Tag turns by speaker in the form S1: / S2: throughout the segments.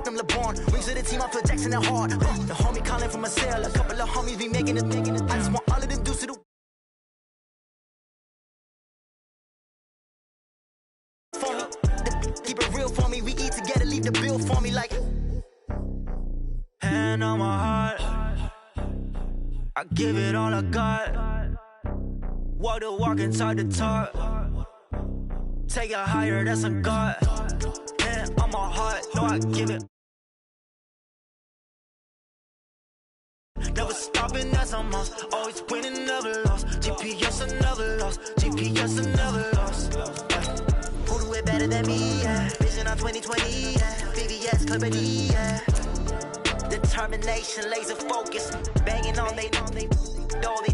S1: them LeBron. Rings to the team, I feel Jackson and hard. The homie calling from a cell. A couple of homies be making it. I just want all of them dudes to do for me. Keep it real for me. We eat together, leave the bill for me like. Hand on my heart, I give it all I got. Walk the walk and talk the talk. Take it higher, that's a God. Hand on my heart, no, I give it. Never stopping, that's a must. Always winning, never lost. GPS, I never lost. GPS, I never lost. Who do it better than me? Yeah. Vision on 2020. Yeah. VVS, Clarity. Yeah. Determination, laser focus. Banging on they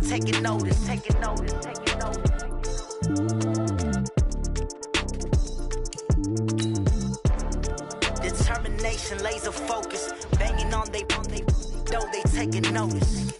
S1: taking notice. Determination, laser focus. Banging on they taking notice.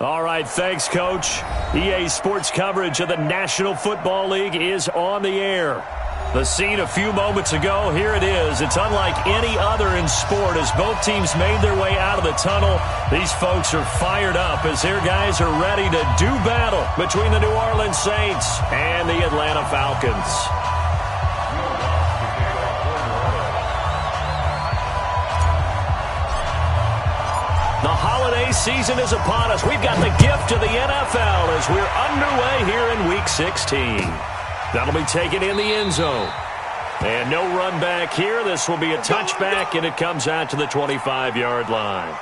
S2: All right, thanks, Coach. EA Sports coverage of the National Football League is on the air. The scene a few moments ago, here it is. It's unlike any other in sport as both teams made their way out of the tunnel. These folks are fired up as their guys are ready to do battle between the New Orleans Saints and the Atlanta Falcons. The holiday season is upon us. We've got the gift of the NFL as we're underway here in Week 16. That'll be taken in the end zone. And no run back here. This will be a touchback, and it comes out to the 25-yard line.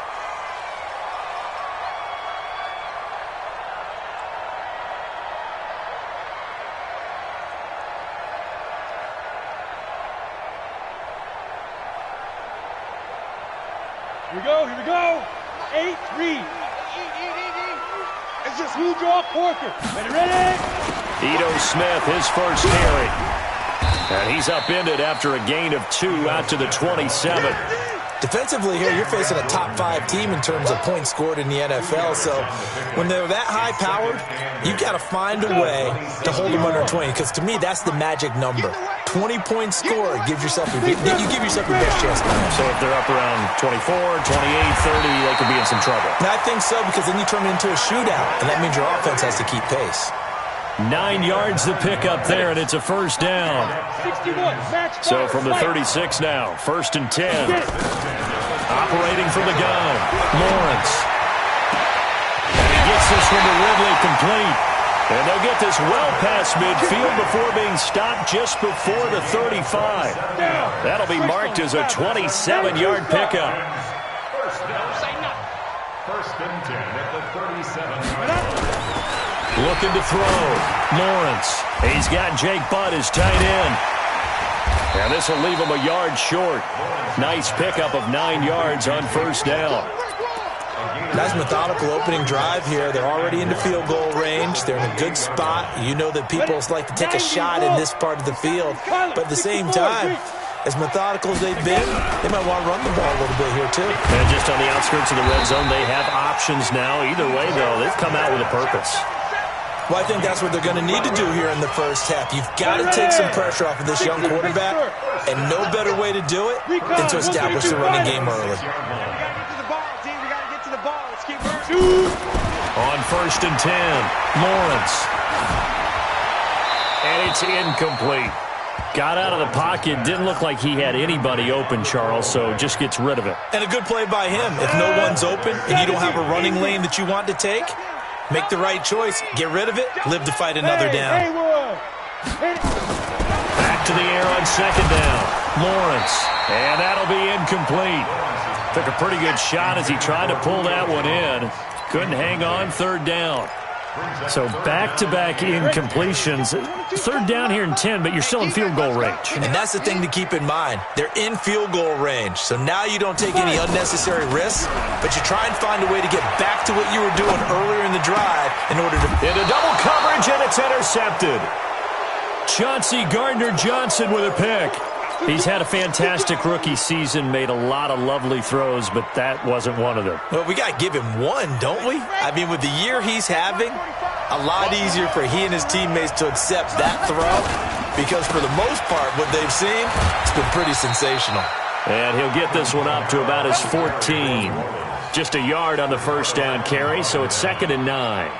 S3: Here we go. 8-3. It's just who draw quarter. Ready?
S2: Ito Smith, his first carry. And he's upended after a gain of 2 out to the 27.
S4: Defensively here, you're facing a top-5 team in terms of points scored in the NFL. So when they're that high-powered, you've got to find a way to hold them under 20. Because to me, that's the magic number. 20 points scored gives yourself you give yourself your best chance.
S2: So if they're up around 24, 28, 30, they could be in some trouble.
S4: And I think so, because then you turn it into a shootout, and that means your offense has to keep pace.
S2: 9 yards the pickup there, and it's a first down. So from the 36 now, 1st and 10. Operating from the gun, Lawrence. And he gets this from the Ridley complete. And they'll get this well past midfield before being stopped just before the 35. That'll be marked as a 27-yard pickup.
S5: First and 10 at the 37.
S2: Looking to throw. Lawrence. He's got Jake Butt as tight end. And this will leave him a yard short. Nice pickup of 9 yards on first down.
S4: Nice methodical opening drive here. They're already into field goal range. They're in a good spot. You know that people like to take a shot in this part of the field. But at the same time, as methodical as they've been, they might want to run the ball a little bit here too.
S2: And just on the outskirts of the red zone, they have options now. Either way, though, they've come out with a purpose.
S4: Well, I think that's what they're going to need to do here in the first half. You've got to take some pressure off of this young quarterback, and no better way to do it than to establish the running game early.
S2: On 1st and 10, Lawrence. And it's incomplete. Got out of the pocket. Didn't look like he had anybody open, Charles, so just gets rid of it.
S4: And a good play by him. If no one's open and you don't have a running lane that you want to take, make the right choice. Get rid of it. Live to fight another down.
S2: Back to the air on 2nd down. Lawrence. And that'll be incomplete. Took a pretty good shot as he tried to pull that one in. Couldn't hang on 3rd down. So back-to-back incompletions. 3rd down here in 10, but you're still in field goal range.
S4: And that's the thing to keep in mind. They're in field goal range. So now you don't take any unnecessary risks, but you try and find a way to get back to what you were doing earlier in the drive in order to...
S2: Into double coverage, and it's intercepted. Chauncey Gardner-Johnson with a pick. He's had a fantastic rookie season, made a lot of lovely throws, but that wasn't one of them.
S4: Well, we got to give him one, don't we? I mean, with the year he's having, a lot easier for he and his teammates to accept that throw because for the most part, what they've seen, it's been pretty sensational.
S2: And he'll get this one up to about his 14. Just a yard on the 1st down carry, so it's 2nd and 9.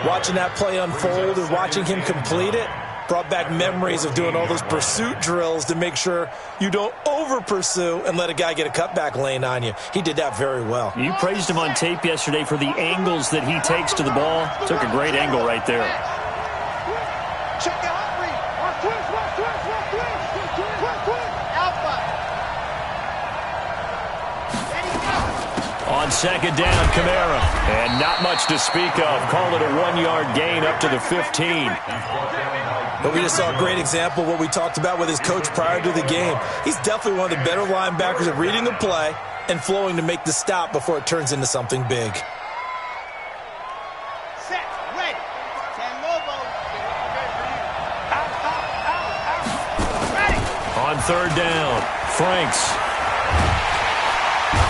S4: Watching that play unfold and watching him complete it, brought back memories of doing all those pursuit drills to make sure you don't over-pursue and let a guy get a cutback lane on you. He did that very well.
S2: You praised him on tape yesterday for the angles that he takes to the ball. Took a great angle right there. On 2nd down, Kamara. And not much to speak of. Call it a 1-yard gain up to the 15.
S4: But we just saw a great example of what we talked about with his coach prior to the game. He's definitely one of the better linebackers at reading the play and flowing to make the stop before it turns into something big.
S6: Set, ready. 10 Lobos. Ready.
S2: On 3rd down, Franks.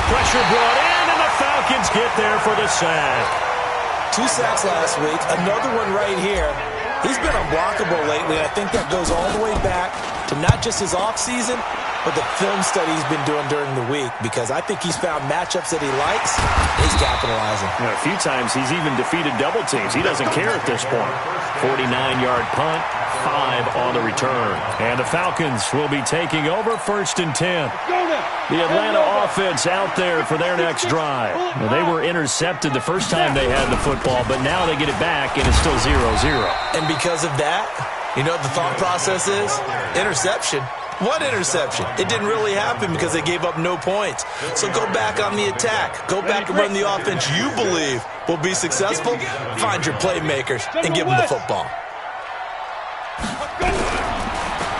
S2: Pressure brought in, and the Falcons get there for the sack.
S4: 2 sacks last week, another one right here. He's been unblockable lately. I think that goes all the way back to not just his offseason, but the film study he's been doing during the week because I think he's found matchups that he likes, and he's capitalizing.
S2: You know, a few times he's even defeated double teams. He doesn't care at this point. 49-yard punt, 5 on the return. And the Falcons will be taking over 1st and 10. The Atlanta offense out there for their next drive. Well, they were intercepted the first time they had the football, but now they get it back, and it's still 0-0.
S4: And because of that, you know what the thought process is? Interception. What interception? It didn't really happen because they gave up no points. So go back on the attack. Go back and run the offense you believe will be successful. Find your playmakers and give them the football.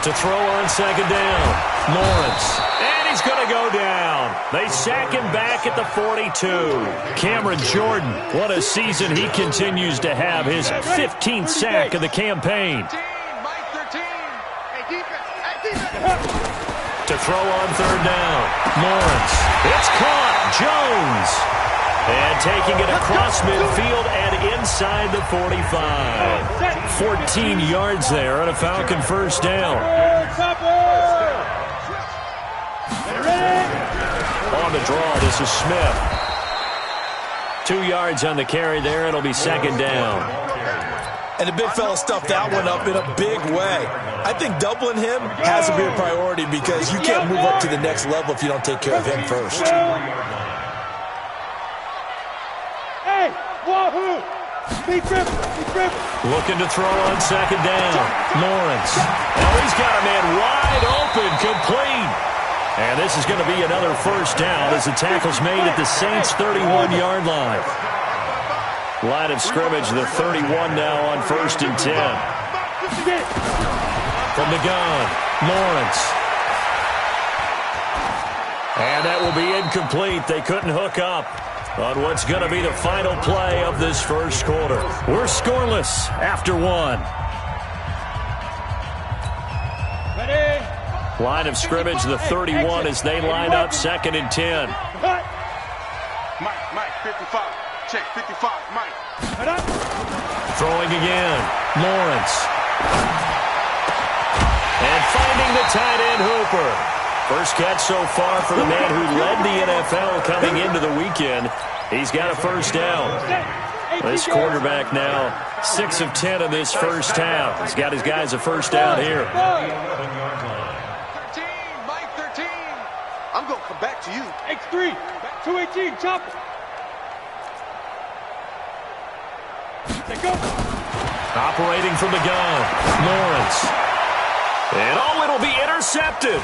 S2: To throw on 2nd down, Lawrence. And he's going to go down. They sack him back at the 42. Cameron Jordan, what a season he continues to have. His 15th sack of the campaign. To throw on 3rd down, Lawrence. It's caught. Jones. And taking it across midfield and inside the 45. 14 yards there on a Falcon 1st down. On the draw, this is Smith. 2 yards on the carry there. It'll be 2nd down.
S4: And the big fella stuffed that one up in a big way. I think doubling him has to be a priority because you can't move up to the next level if you don't take care of him first.
S3: Hey, wahoo! Be triple, be triple.
S2: Looking to throw on 2nd down. Lawrence. Oh, he's got a man wide open, complete. And this is going to be another 1st down as the tackle's made at the Saints' 31-yard line. Line of scrimmage, the 31 now on 1st and 10. From the gun, Lawrence. And that will be incomplete. They couldn't hook up on what's going to be the final play of this first quarter. We're scoreless after 1.
S3: Ready?
S2: Line of scrimmage, the 31 as they line up 2nd and 10.
S6: Mike, 55.
S7: check, 55, Mike.
S2: Throwing again. Lawrence. And finding the tight end Hooper. First catch so far for the man who led the NFL coming into the weekend. He's got a first down. This quarterback now 6 of 10 in this first half. He's got his guys a first down here.
S7: 13, Mike, 13. I'm going to come back to you.
S3: X3, 218, chop it. Let's go.
S2: Operating from the gun, Lawrence. And it'll be intercepted.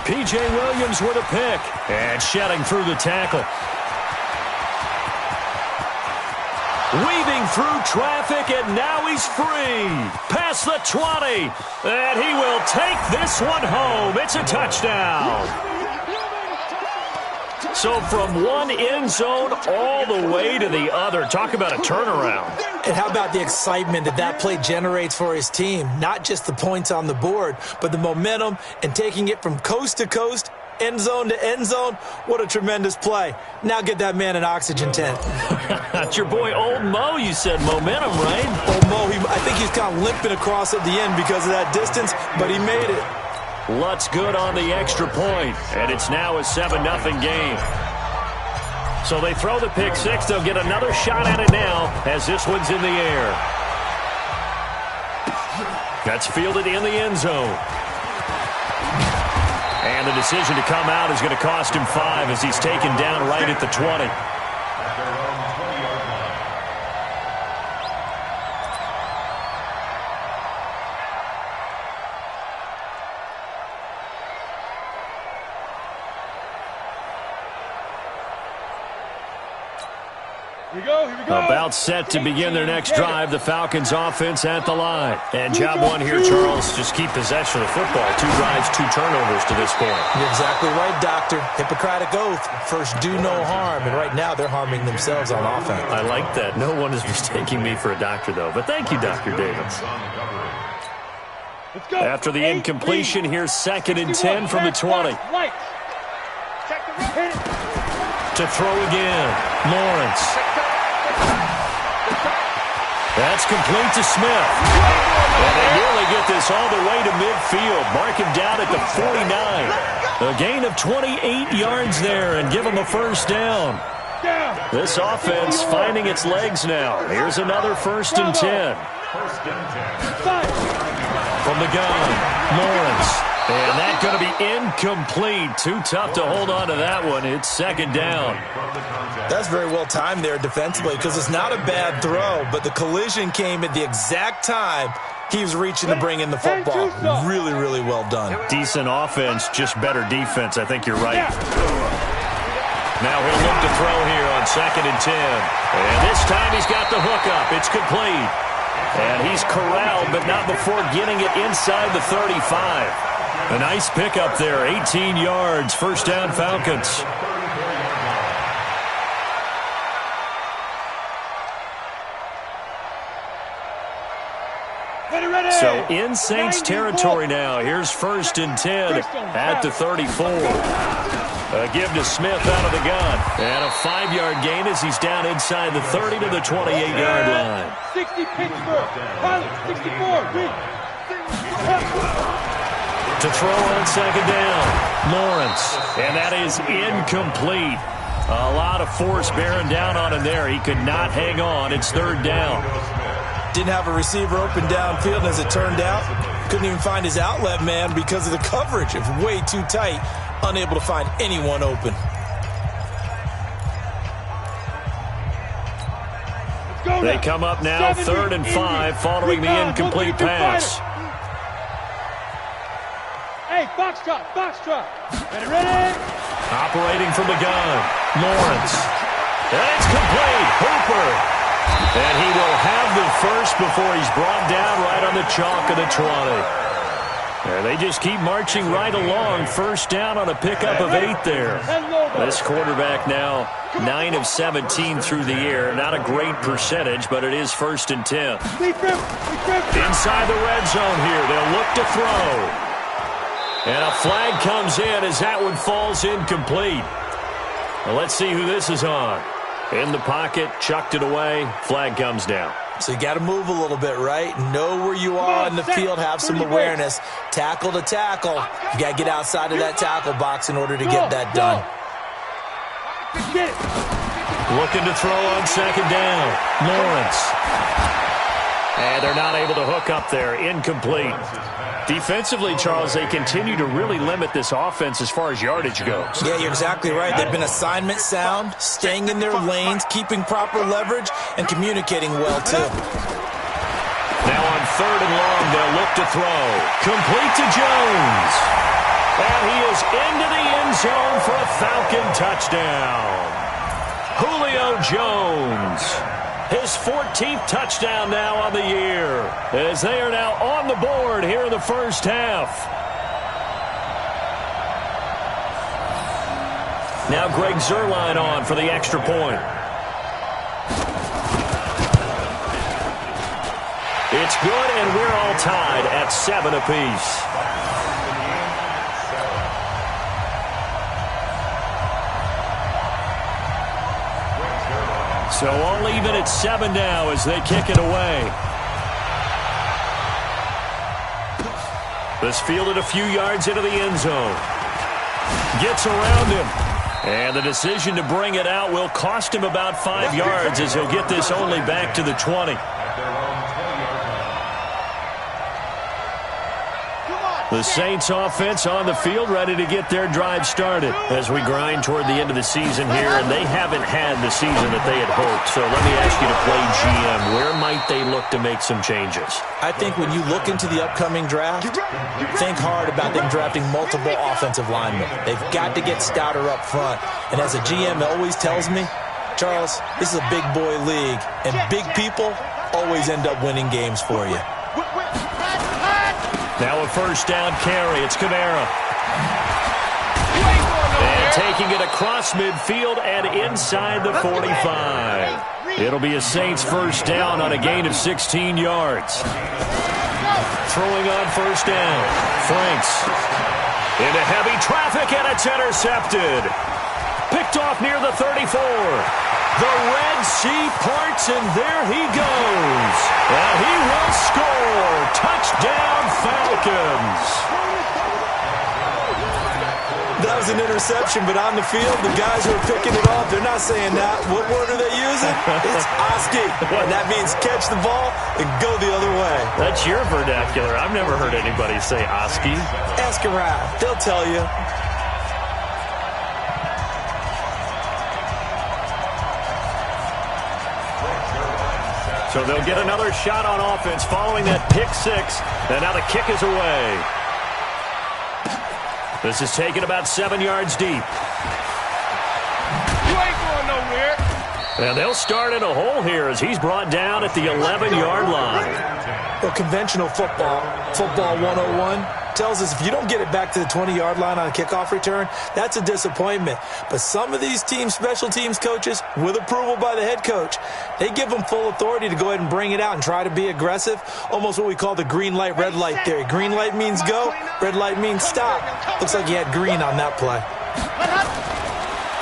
S2: P.J. Williams with a pick. And shedding through the tackle. Weaving through traffic, and now he's free. Past the 20. And he will take this one home. It's a touchdown. So from one end zone all the way to the other. Talk about a turnaround.
S4: And how about the excitement that play generates for his team? Not just the points on the board, but the momentum and taking it from coast to coast, end zone to end zone. What a tremendous play. Now get that man an oxygen tent.
S2: That's your boy Old Mo. You said momentum, right?
S4: Old Mo, I think he's kind of limping across at the end because of that distance, but he made it.
S2: Lutz good on the extra point, and it's now a 7-0 game. So they throw the pick six. They'll get another shot at it now as this one's in the air. That's fielded in the end zone. And the decision to come out is going to cost him 5 as he's taken down right at the 20.
S3: Here we go.
S2: About set to begin their next drive. The Falcons offense at the line. And job one here, Charles, just keep possession of the football. 2 drives, 2 turnovers to this point.
S4: You're exactly right, Doctor. Hippocratic oath. First, do no harm. And right now, they're harming themselves on offense.
S2: I like that. No one is mistaking me for a doctor, though. But thank you, Dr. Davis.
S3: Let's go.
S2: After the incompletion, here's 2nd and 10 from the 20. To throw again. Lawrence. That's complete to Smith. And they nearly get this all the way to midfield. Mark him down at the 49. A gain of 28 yards there and give him a first down. This offense finding its legs now. Here's another 1st and 10. From the gun, Lawrence. And that's going to be incomplete. Too tough to hold on to that one. It's 2nd down.
S4: That's very well timed there defensively because it's not a bad throw, but the collision came at the exact time he was reaching to bring in the football. Really, really well done.
S2: Decent offense, just better defense. I think you're right. Now he'll look to throw here on 2nd and 10. And this time he's got the hookup. It's complete. And he's corralled, but not before getting it inside the 35. A nice pickup there, 18 yards, first down Falcons. So in Saints territory now, here's 1st and 10 at the 34. A give to Smith out of the gun. And a 5-yard gain as he's down inside the 30 to the 28-yard line.
S3: 60 Pittsburgh, 64,
S2: To throw on 2nd down, Lawrence. And that is incomplete. A lot of force bearing down on him there. He could not hang on. It's 3rd down.
S4: Didn't have a receiver open downfield, and as it turned out, couldn't even find his outlet man because of the coverage. It was way too tight, unable to find anyone open.
S2: They come up now, 3rd and 5, following the incomplete pass.
S3: Hey, box trot. Ready?
S2: Operating from the gun, Lawrence. That's complete. Hooper. And he will have the first before he's brought down right on the chalk of the 20. And they just keep marching right along. First down on a pickup of 8 there. This quarterback now 9 of 17 through the air. Not a great percentage, but it is 1st and 10. Inside the red zone here. They'll look to throw. And a flag comes in as that one falls incomplete. Well, let's see who this is on. In the pocket, chucked it away, flag comes down.
S4: So you got to move a little bit, right? Know where you are on the field, have some awareness. Tackle to tackle. You got to get outside of that tackle box in order to get that done.
S2: Looking to throw on second down. Lawrence. And they're not able to hook up there. Incomplete. Defensively, Charles, they continue to really limit this offense as far as yardage goes.
S4: Yeah, you're exactly right. They've been assignment sound, staying in their lanes, keeping proper leverage, and communicating well, too.
S2: Now on third and long, they'll look to throw. Complete to Jones. And he is into the end zone for a Falcon touchdown. Julio Jones. His 14th touchdown now on the year, as they are now on the board here in the first half. Now Greg Zuerlein on for the extra point. It's good, and we're all tied at 7 apiece. So all even at 7 now as they kick it away. This fielded a few yards into the end zone. Gets around him. And the decision to bring it out will cost him about 5 yards as he'll get this only back to the 20. The Saints offense on the field ready to get their drive started as we grind toward the end of the season here, and they haven't had the season that they had hoped. So let me ask you to play GM. Where might they look to make some changes?
S4: I think when you look into the upcoming draft, think hard about them drafting multiple offensive linemen. They've got to get stouter up front. And as a GM always tells me, Charles, this is a big boy league, and big people always end up winning games for you.
S2: Now a first down carry. It's Kamara. And taking it across midfield and inside the 45. It'll be a Saints first down on a gain of 16 yards. Throwing on first down. Franks. Into heavy traffic, and it's intercepted. Picked off near the 34. The Red Sea parts, and there he goes. And he will score. Touchdown, Falcons.
S4: That was an interception, but on the field, the guys who are picking it off, they're not saying that. What word are they using? It's Oski. And that means catch the ball and go the other way.
S2: That's your vernacular. I've never heard anybody say Oski.
S4: Ask around. They'll tell you.
S2: So they'll get another shot on offense following that pick six. And now the kick is away. This is taken about 7 yards deep.
S6: You ain't going nowhere.
S2: And they'll start in a hole here as he's brought down at the 11-yard line.
S4: Well, conventional football 101, tells us if you don't get it back to the 20-yard line on a kickoff return, that's a disappointment. But some of these special teams coaches, with approval by the head coach, they give them full authority to go ahead and bring it out and try to be aggressive, almost what we call the green light, red light theory. Green light means go, red light means stop. Looks like he had green on that play.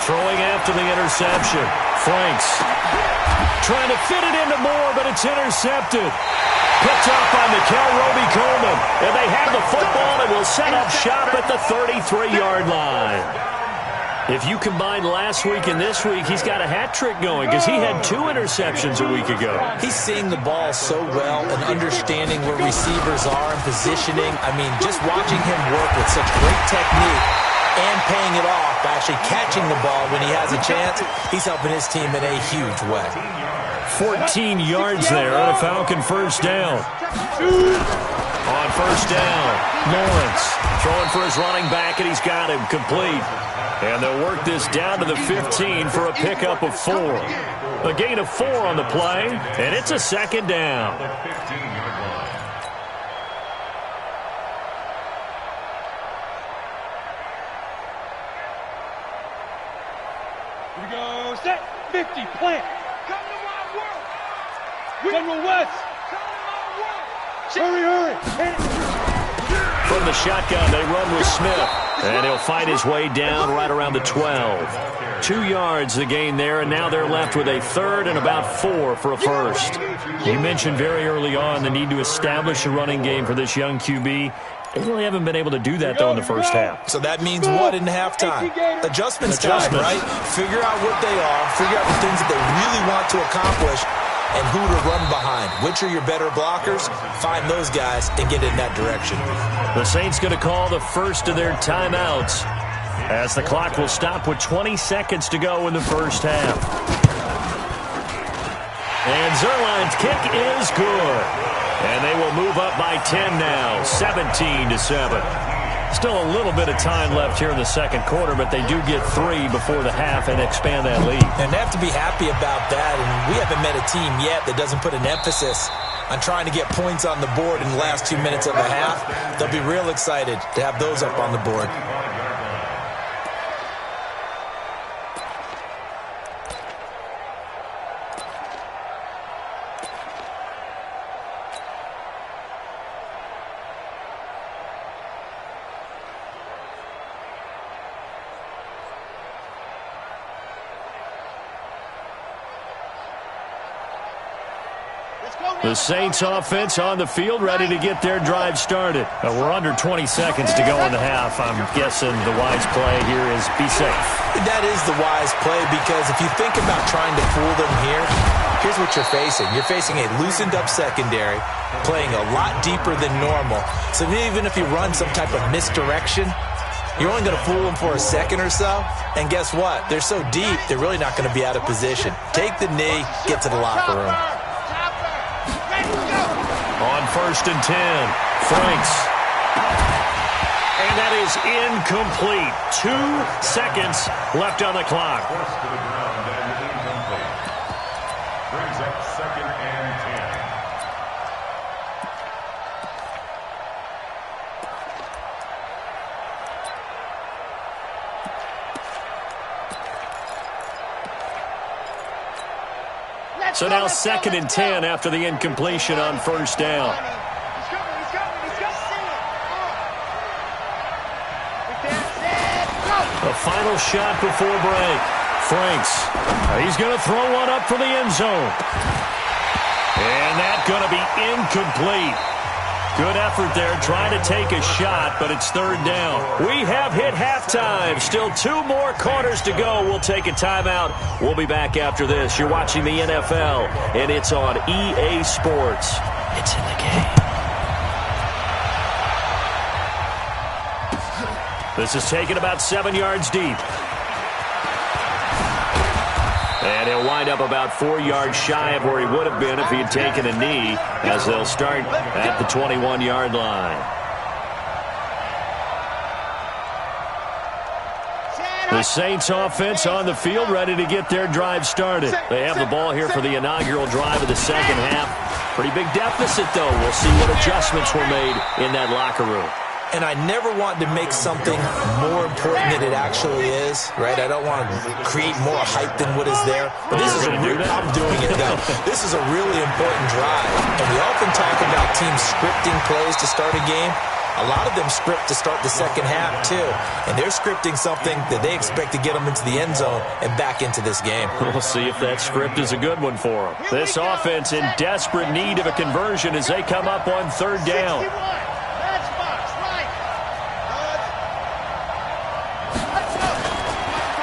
S2: Throwing after the interception. Franks trying to fit it into Moore, but it's intercepted. Picked up by Mikel Roby-Coleman. And they have the football and will set up shop at the 33-yard line. If you combine last week and this week, he's got a hat trick going because he had 2 interceptions a week ago.
S4: He's seeing the ball so well and understanding where receivers are and positioning. I mean, just watching him work with such great technique and paying it off, actually catching the ball when he has a chance, he's helping his team in a huge way.
S2: 14 yards there on a Falcon first down. On first down, Lawrence throwing for his running back, and he's got him complete. And they'll work this down to the 15 for a pickup of 4. A gain of 4 on the play, and it's a second down.
S3: Here we go. Set. 50. Plant.
S6: Come to my work.
S3: General West.
S6: Come to my work.
S3: Hurry. Hit it.
S2: From the shotgun, they run with Smith. And he'll fight his way down right around the 12. 2 yards the gain there, and now they're left with a third and about 4 for a first. You mentioned very early on the need to establish a running game for this young QB. They really haven't been able to do that, though, in the first half.
S4: So that means what in halftime? Adjustments time, right? Figure out what they are, figure out the things that they really want to accomplish, and who to run behind. Which are your better blockers? Find those guys and get in that direction.
S2: The Saints going to call the first of their timeouts as the clock will stop with 20 seconds to go in the first half. And Zuerlein's kick is good. And they will move up by 10 now, 17-7. Still a little bit of time left here in the second quarter, but they do get 3 before the half and expand that lead.
S4: And they have to be happy about that. And we haven't met a team yet that doesn't put an emphasis on trying to get points on the board in the last 2 minutes of a half. They'll be real excited to have those up on the board.
S2: The Saints offense on the field, ready to get their drive started. We're under 20 seconds to go in the half. I'm guessing the wise play here is be safe.
S4: That is the wise play, because if you think about trying to fool them here, here's what you're facing. You're facing a loosened up secondary, playing a lot deeper than normal. So even if you run some type of misdirection, you're only going to fool them for a second or so. And guess what? They're so deep, they're really not going to be out of position. Take the knee, get to the locker room.
S2: On 1st and 10, Franks. And that is incomplete. 2 seconds left on the clock.
S5: Forced to the ground and incomplete. Brings up 2nd and
S2: 10. So now 2nd and 10 after the incompletion on 1st down. The final shot before break. Franks. He's going to throw one up for the end zone. And that's going to be incomplete. Good effort there, trying to take a shot, but it's 3rd down. We have hit halftime. Still 2 more quarters to go. We'll take a timeout. We'll be back after this. You're watching the NFL, and it's on EA Sports. It's in the game. This is taken about 7 yards deep. And he'll wind up about 4 yards shy of where he would have been if he had taken a knee, as they'll start at the 21-yard line. The Saints offense on the field, ready to get their drive started. They have the ball here for the inaugural drive of the second half. Pretty big deficit, though. We'll see what adjustments were made in that locker room.
S4: And I never want to make something more important than it actually is, right? I don't want to create more hype than what is there. But this is I'm doing it, though. This is a really important drive. And we often talk about teams scripting plays to start a game. A lot of them script to start the second half, too. And they're scripting something that they expect to get them into the end zone and back into this game.
S2: We'll see if that script is a good one for them. This offense in desperate need of a conversion as they come up on 3rd down.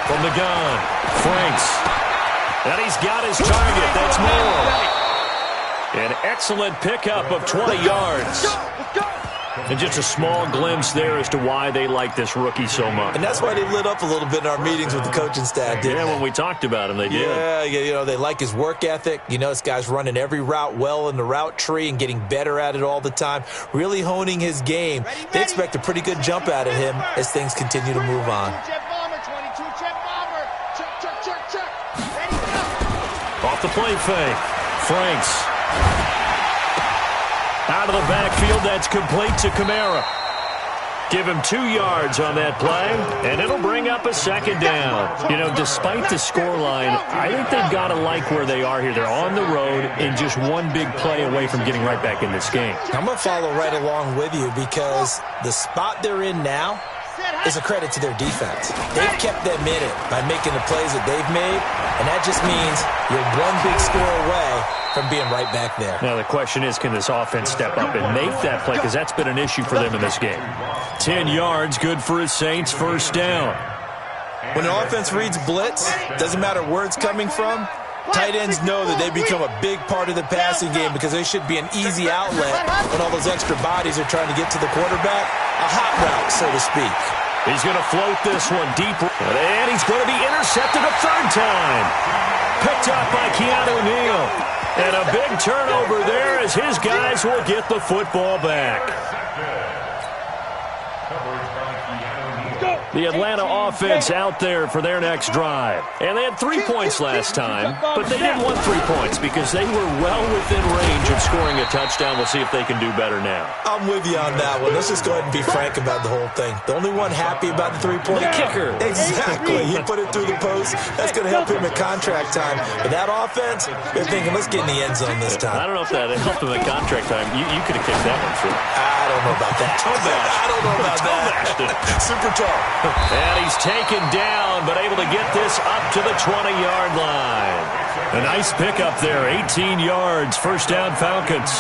S2: From the gun, Franks. And he's got his target. That's Moore. An excellent pickup of 20 yards. And just a small glimpse there as to why they like this rookie so much.
S4: And that's why they lit up a little bit in our meetings with the coaching staff, didn't they?
S2: When we talked about him, they did.
S4: Yeah, you know, they like his work ethic. You know, this guy's running every route well in the route tree and getting better at it all the time, really honing his game. They expect a pretty good jump out of him as things continue to move on.
S2: Off the play fake. Franks. Out of the backfield, that's complete to Kamara. Give him 2 yards on that play, and it'll bring up a 2nd down. You know, despite the scoreline, I think they've got to like where they are here. They're on the road and just one big play away from getting right back in this game.
S4: I'm going to follow right along with you because the spot they're in now, is a credit to their defense. They've kept them in it by making the plays that they've made, and that just means you're one big score away from being right back there.
S2: Now the question is, can this offense step up and make that play? Because that's been an issue for them in this game. 10 yards, good for his Saints, first down.
S4: When an offense reads blitz, doesn't matter where it's coming from, tight ends know that they become a big part of the passing game because they should be an easy outlet when all those extra bodies are trying to get to the quarterback. A hot route, so to speak.
S2: He's going to float this one deep, and he's going to be intercepted a third time. Picked up by Keanu Neal. And a big turnover there as his guys will get the football back. The Atlanta offense out there for their next drive. And they had 3 points last time, but they didn't want 3 points because they were well within range of scoring a touchdown. We'll see if they can do better now.
S4: I'm with you on that one. Let's just go ahead and be frank about the whole thing. The only one happy about the three-point
S2: kicker.
S4: Exactly. He put it through the post. That's going to help him at contract time. But that offense, they're thinking, let's get in the end zone this time.
S2: I don't know if that helped him at contract time. You could have kicked that one through.
S4: I don't know about that. I don't know about that. Super tall.
S2: And he's taken down, but able to get this up to the 20-yard line. A nice pickup there, 18 yards, first down Falcons.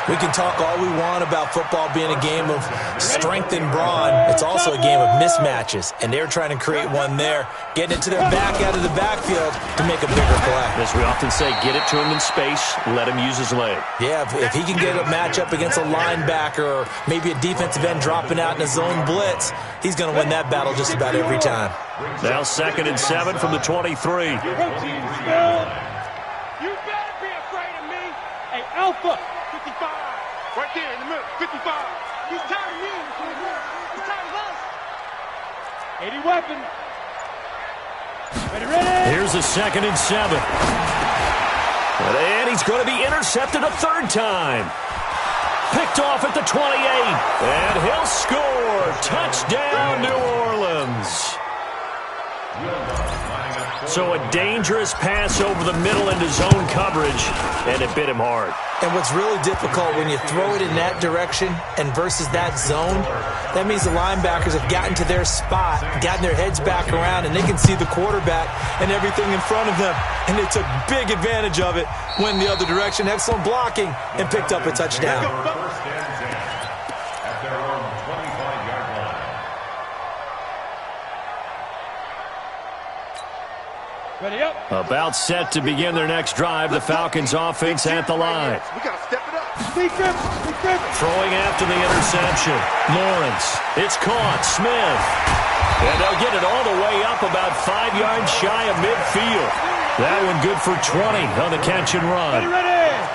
S4: We can talk all we want about football being a game of strength and brawn. It's also a game of mismatches, and they're trying to create one there, getting it to their back out of the backfield to make a bigger play.
S2: As we often say, get it to him in space, let him use his leg.
S4: Yeah, if he can get a matchup against a linebacker or maybe a defensive end dropping out in a zone blitz, he's going to win that battle just about every time.
S2: Now 2nd and 7 from the 23.
S6: You better be afraid of me. Hey, Alpha. 55. Right there in the middle. 55. He's tired of me. He's tired of us. 80 weapon. Ready.
S2: Here's a 2nd and 7. And he's going to be intercepted a third time. Picked off at the 28. And he'll score. Touchdown, New Orleans. So a dangerous pass over the middle into zone coverage, and it bit him hard.
S4: And what's really difficult when you throw it in that direction and versus that zone, that means the linebackers have gotten to their spot, gotten their heads back around, and they can see the quarterback and everything in front of them. And they took big advantage of it, went the other direction, excellent blocking, and picked up a touchdown.
S6: Ready up.
S2: About set to begin their next drive, the Falcons offense at the line.
S7: We got to step it up.
S2: Throwing after the interception. Lawrence. It's caught. Smith. And they'll get it all the way up about 5 yards shy of midfield. That one good for 20 on the catch and run.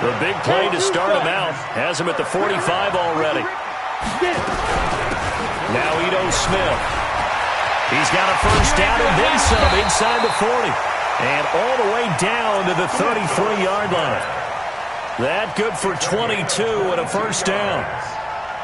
S2: The big play to start him out. Has him at the 45 already. Now Ito Smith. He's got a first down and then some inside the 40. And all the way down to the 33-yard line. That good for 22 and a first down.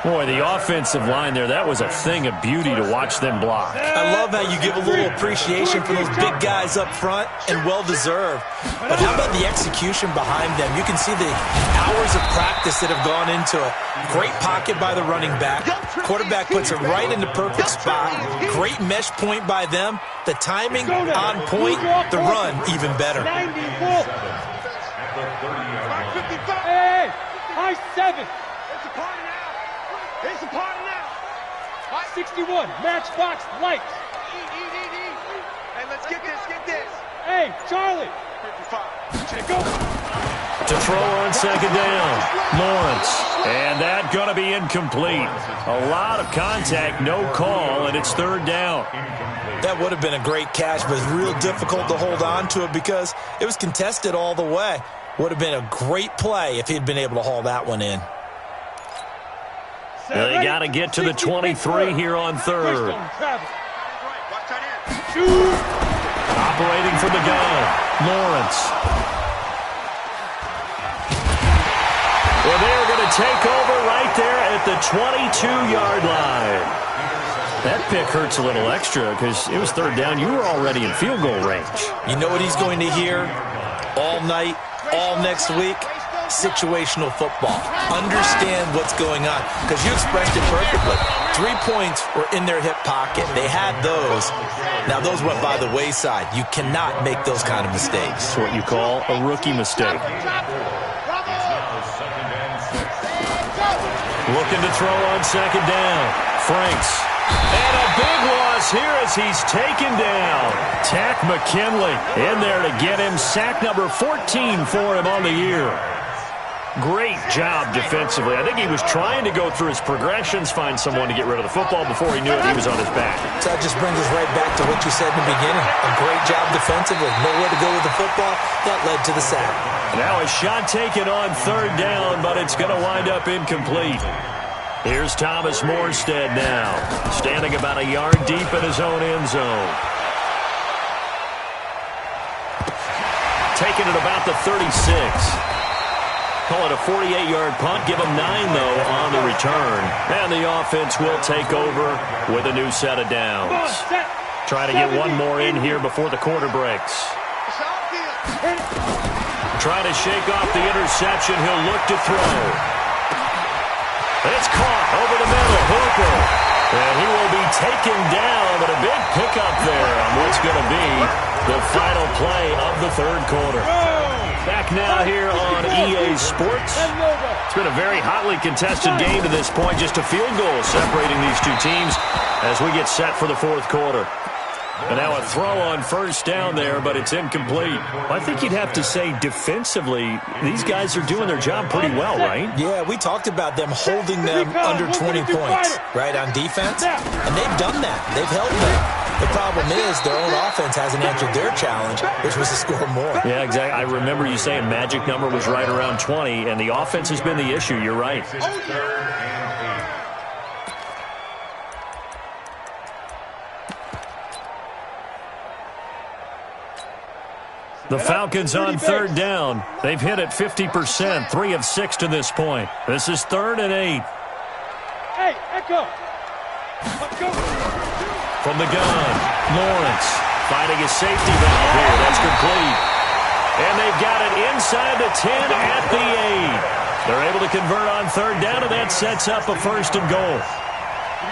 S2: Boy, the offensive line there, that was a thing of beauty to watch them block.
S4: I love how you give a little appreciation for those big guys up front, and well-deserved. But how about the execution behind them? You can see the hours of practice that have gone into it. Great pocket by the running back. Quarterback puts it right in the perfect spot. Great mesh point by them. The timing on point. The run even better.
S6: Hey, high 7.
S7: It's a party now. It's a party now.
S6: 61, matchbox lights.
S7: Hey, let's get this.
S6: Hey, Charlie.
S7: 55.
S6: Check go.
S2: To throw on second down, Lawrence. And that going to be incomplete. A lot of contact, no call, and it's third down.
S4: That would have been a great catch, but it's real difficult to hold on to it because it was contested all the way. Would have been a great play if he'd been able to haul that one in.
S2: They got to get to the 23 here on third. Operating from the gun, Lawrence. Well, they're going to take over right there at the 22-yard line. That pick hurts a little extra because it was third down. You were already in field goal range.
S4: You know what he's going to hear all night, all next week? situational football. Understand what's going on, because you expressed it perfectly. 3 points were in their hip pocket. They had those. Now, those went by the wayside. You cannot make those kind of mistakes.
S2: It's what you call a rookie mistake. Looking to throw on second down. Franks. And a big loss here as he's taken down. Tack McKinley in there to get him. Sack number 14 for him on the year. Great job defensively. I think he was trying to go through his progressions, find someone to get rid of the football before he knew it. He was on his back.
S4: So that just brings us right back to what you said in the beginning. A great job defensively. Nowhere to go with the football. That led to the sack.
S2: Now a shot taken on third down, but it's going to wind up incomplete. Here's Thomas Morstead now, standing about a yard deep in his own end zone. Taking it about the 36. Call it a 48-yard punt. Give them 9, though, on the return. And the offense will take over with a new set of downs. Trying to get one more in here before the quarter breaks. Trying to shake off the interception. He'll look to throw. It's caught over the middle. Hooper. And he will be taken down, but a big pickup there on what's going to be the final play of the third quarter. Back now here on EA Sports. It's been a very hotly contested game to this point. Just a field goal separating these two teams as we get set for the fourth quarter. And now a throw on first down there, but it's incomplete. I think you'd have to say defensively, these guys are doing their job pretty well, right?
S4: Yeah, we talked about them holding them under 20 points, right, on defense. And they've done that. They've held them. The problem is their own offense hasn't answered their challenge, which was to score more.
S2: Yeah, exactly. I remember you saying magic number was right around 20, and the offense has been the issue. You're right. The Falcons on third down. They've hit it 50%, 3 of 6 to this point. This is 3rd and 8.
S6: Hey, Echo. Let's go.
S2: From the gun, Lawrence fighting his safety valve here. That's complete. And they've got it inside the 10 at the 8. They're able to convert on third down, and that sets up a 1st and goal.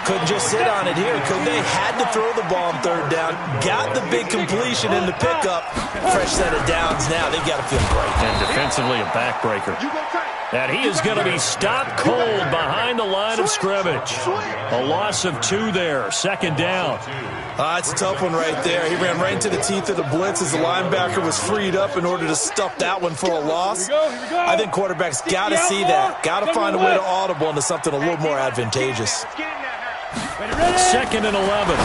S4: Couldn't just sit on it here, could they? Had to throw the ball on third down. Got the big completion in the pickup. Fresh set of downs now. They've got to feel great.
S2: And defensively, a backbreaker. And he is going to be stopped cold behind the line of scrimmage. A loss of 2 there. 2nd down.
S4: It's a tough one right there. He ran right into the teeth of the blitz as the linebacker was freed up in order to stuff that one for a loss. I think quarterbacks got to see that. Got to find a way to audible into something a little more advantageous.
S2: 2nd and 11.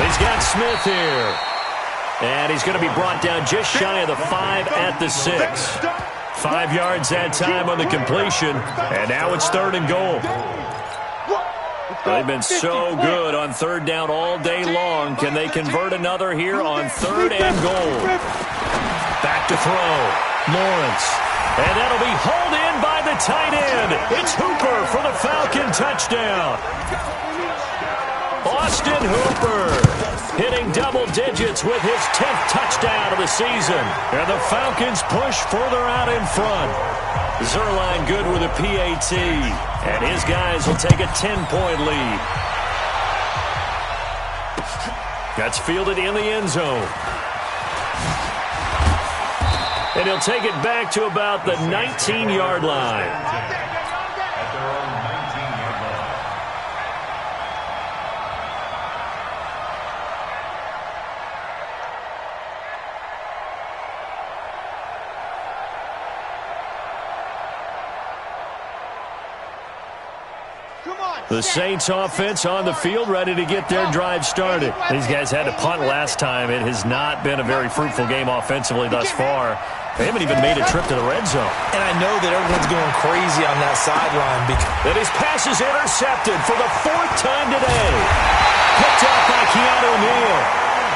S2: He's got Smith here. And he's going to be brought down just shy of the 5 at the 6. 5 yards that time on the completion. And now it's 3rd and goal. They've been so good on third down all day long. Can they convert another here on 3rd and goal? Back to throw. Lawrence. And that'll be hauled in by the tight end. It's Hooper for the Falcon touchdown. Austin Hooper hitting double digits with his 10th touchdown of the season. And the Falcons push further out in front. Zerline good with a PAT. And his guys will take a 10-point lead. That's fielded in the end zone. And he'll take it back to about the 19-yard line. The Saints offense on the field, ready to get their drive started. These guys had to punt last time. It has not been a very fruitful game offensively thus far. They haven't even made a trip to the red zone.
S4: And I know that everyone's going crazy on that sideline.
S2: And his pass is intercepted for the 4th time today. Picked up by Keanu Neal.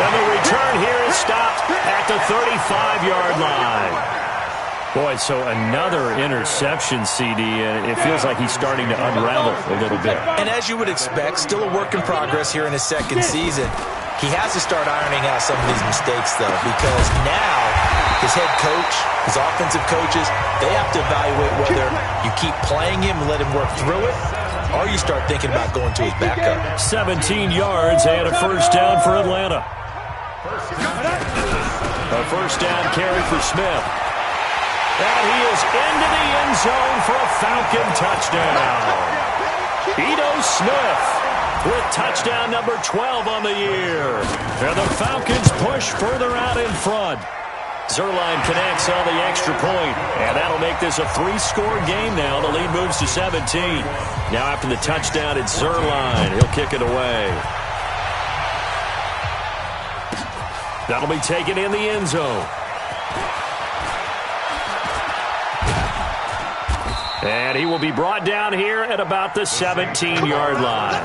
S2: And the return here is stopped at the 35-yard line. Boy, so another interception, CD, and it feels like he's starting to unravel a little bit.
S4: And as you would expect, still a work in progress here in his 2nd season. He has to start ironing out some of these mistakes, though, because now his head coach, his offensive coaches, they have to evaluate whether you keep playing him and let him work through it, or you start thinking about going to his backup.
S2: 17 yards and a first down for Atlanta. A first down carry for Smith. And he is into the end zone for a Falcon touchdown. Ito Smith with touchdown number 12 on the year. And the Falcons push further out in front. Zuerlein connects on the extra point, and that'll make this a 3-score game now. The lead moves to 17. Now after the touchdown, it's Zuerlein. He'll kick it away. That'll be taken in the end zone. And he will be brought down here at about the 17-yard line.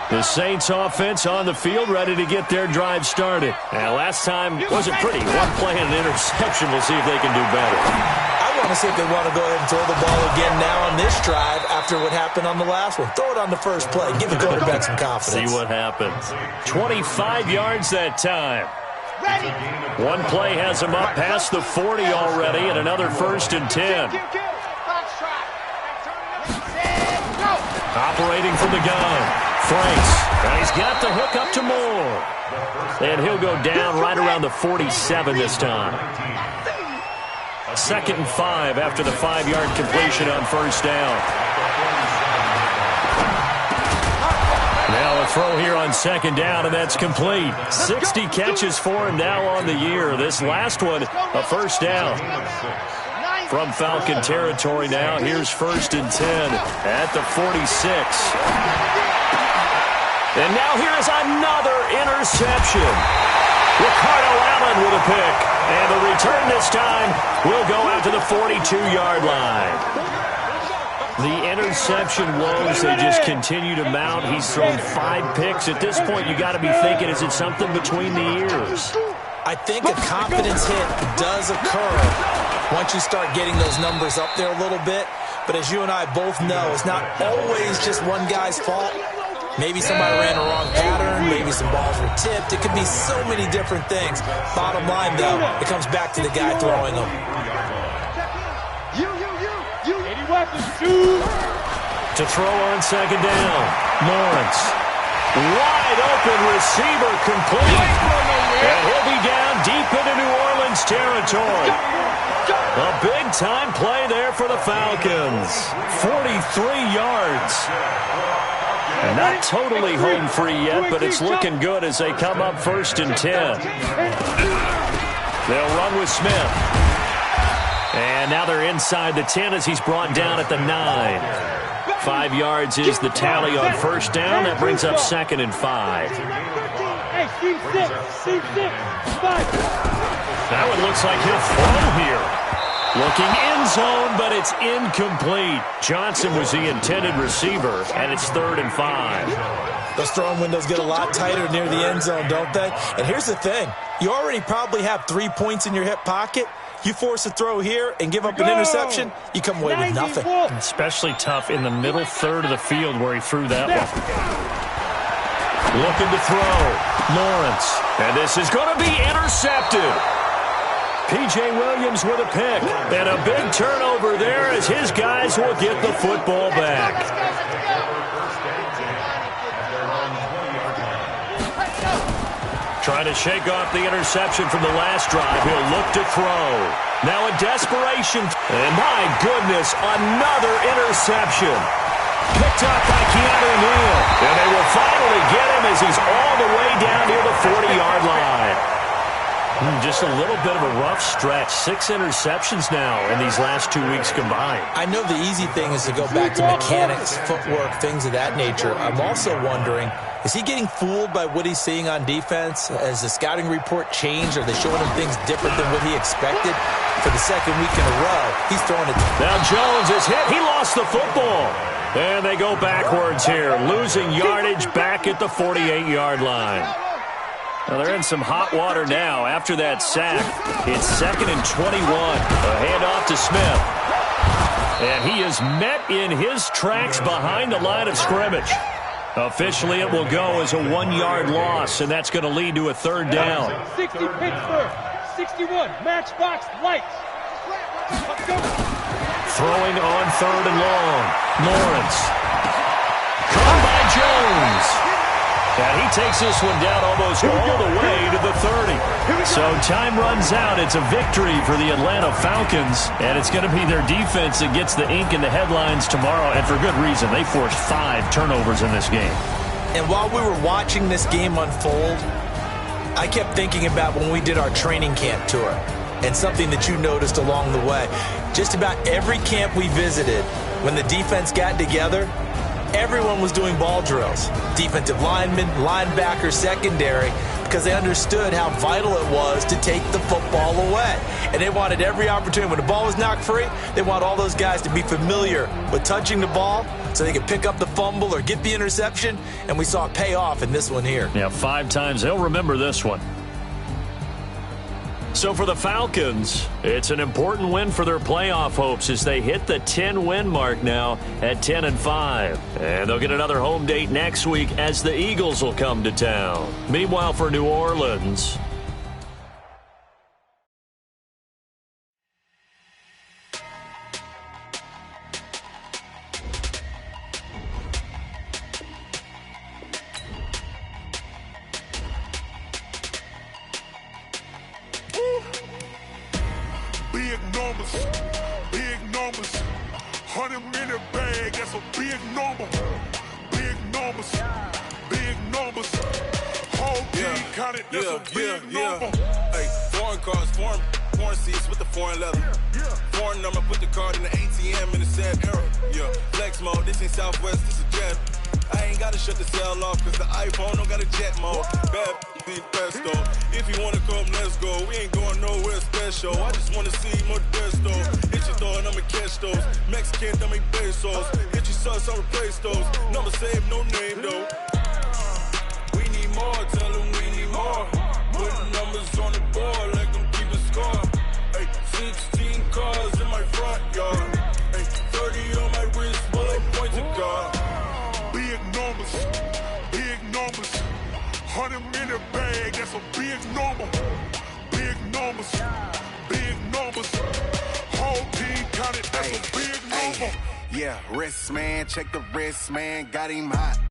S2: The Saints offense on the field, ready to get their drive started. And last time wasn't pretty. One play and an interception. We'll see if they can do better.
S4: I want to see if they want to go ahead and throw the ball again now on this drive after what happened on the last one. Throw it on the first play. Give the quarterback some confidence.
S2: See what happens. 25 yards that time. One play has him up past the 40 already, and another 1st and 10. Operating from the gun. Franks, and he's got the hook up to Moore. And he'll go down right around the 47 this time. 2nd and 5 after the 5-yard completion on first down. Now a throw here on 2nd down, and that's complete. 60 catches for him now on the year. This last one, a first down. From Falcon territory now, here's 1st and 10 at the 46. And now here is another interception. Ricardo Allen with a pick. And the return this time will go out to the 42-yard line. The interception woes, they just continue to mount. He's thrown 5 picks. At this point, you got to be thinking, is it something between the ears?
S4: I think a confidence hit does occur once you start getting those numbers up there a little bit. But as you and I both know, it's not always just one guy's fault. Maybe somebody ran a wrong pattern. Maybe some balls were tipped. It could be so many different things. Bottom line, though, it comes back to the guy throwing them.
S2: To throw on 2nd down, Lawrence. Wide open receiver complete. And he'll be down deep into New Orleans territory. A big-time play there for the Falcons. 43 yards. And not totally home free yet, but it's looking good as they come up 1st and 10. They'll run with Smith. And now they're inside the 10 as he's brought down at the 9. 5 yards is the tally on first down. That brings up 2nd and 5. Now it looks like he'll throw here. Looking end zone, but it's incomplete. Johnson was the intended receiver, and it's 3rd and 5.
S4: Those throwing windows get a lot tighter near the end zone, don't they? And here's the thing. You already probably have 3 points in your hip pocket. You force a throw here and give up an interception, you come away with nothing.
S2: Especially tough in the middle third of the field where he threw that one. Looking to throw. Lawrence. And this is going to be intercepted. P.J. Williams with a pick. And a big turnover there as his guys will get the football back. Trying to shake off the interception from the last drive. He'll look to throw. Now in desperation. And my goodness, another interception. Picked up by Keanu Neal. And they will finally get him as he's all the way down near the 40-yard line. Just a little bit of a rough stretch. 6 interceptions now in these last 2 weeks combined.
S4: I know the easy thing is to go back to mechanics, footwork, things of that nature. I'm also wondering, is he getting fooled by what he's seeing on defense? Has the scouting report changed? Are they showing him things different than what he expected? For the 2nd week in a row, he's throwing it.
S2: Now Jones is hit. He lost the football. And they go backwards here, losing yardage back at the 48-yard line. Now they're in some hot water now after that sack. It's 2nd and 21. A handoff to Smith. And he is met in his tracks behind the line of scrimmage. Officially, it will go as a 1-yard loss, and that's going to lead to a third down.
S6: 60 Pittsburgh, 61 matchbox lights. Let's go.
S2: Throwing on 3rd and long. Lawrence. Caught by Jones. And he takes this one down almost all the way to the 30. So time runs out. It's a victory for the Atlanta Falcons, and it's going to be their defense that gets the ink in the headlines tomorrow, and for good reason. They forced 5 turnovers in this game.
S4: And while we were watching this game unfold, I kept thinking about when we did our training camp tour and something that you noticed along the way. Just about every camp we visited, when the defense got together, everyone was doing ball drills. Defensive linemen, linebackers, secondary, because they understood how vital it was to take the football away. And they wanted every opportunity. When the ball was knocked free, they want all those guys to be familiar with touching the ball so they could pick up the fumble or get the interception. And we saw it pay off in this one here.
S2: Yeah, 5 times. They'll remember this one. So for the Falcons, it's an important win for their playoff hopes as they hit the 10-win mark now at 10-5. And they'll get another home date next week as the Eagles will come to town. Meanwhile, for New Orleans,
S8: Big numbers, 100-minute bag, that's a big number. Big numbers, whole team counted, that's a big number.
S9: Hey, foreign cars, foreign seats with the foreign leather. Foreign number, put the card in the ATM in the sad era. Yeah, flex mode, this ain't Southwest, this is jet. I ain't gotta shut the cell off, cause the iPhone don't got a jet mode. Bad pesto. If you wanna come, let's go. We ain't going nowhere special. I just wanna see more pesto. Hit your thought, I'ma catch those. Mexican, dummy pesos. Hit your sus, I'll replace those. Number saved, no name though. We need more, tell them we need more. Putting numbers on the board like I'm keeping score. Hey, 16 cars in my front yard. Hey, 30 on my wrist, while I point to God.
S8: Big numbers, 100-minute bag, that's a big number. Big numbers, whole team counted, that's a big number.
S9: Yeah, wrist man, check the wrist man, got him hot.